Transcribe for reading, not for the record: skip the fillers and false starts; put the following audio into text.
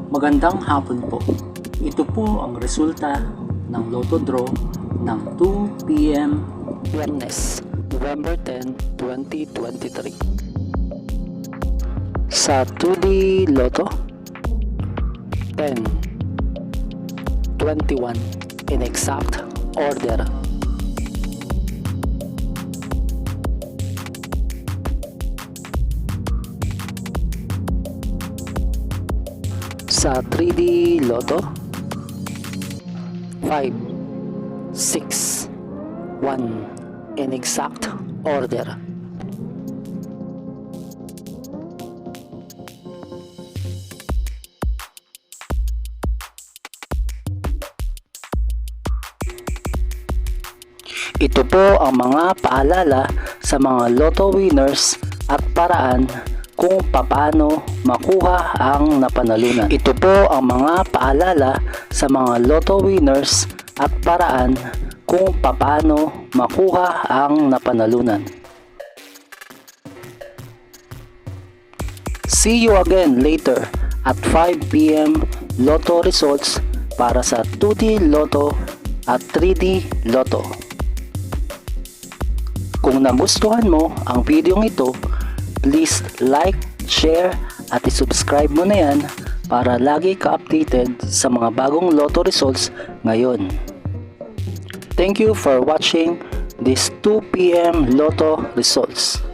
Magandang hapon po. Ito po ang resulta ng Lotto Draw ng 2 p.m. Wednesday, November 10, 2023. Sa 2D Lotto, 10, 21 in exact order. Sa 3D Lotto, 5, 6, 1 in exact order. Ito po ang mga paalala sa mga Lotto winners at paraan kung paano makuha ang napanalunan. Ito po ang mga paalala sa mga Lotto winners at paraan kung paano makuha ang napanalunan. See you again later at 5 p.m. Lotto results para sa 2D Lotto at 3D Lotto. Kung nagustuhan mo ang video ito, please like, share at i-subscribe mo na yan para lagi ka updated sa mga bagong Lotto results ngayon. Thank you for watching this 2 p.m. Lotto results.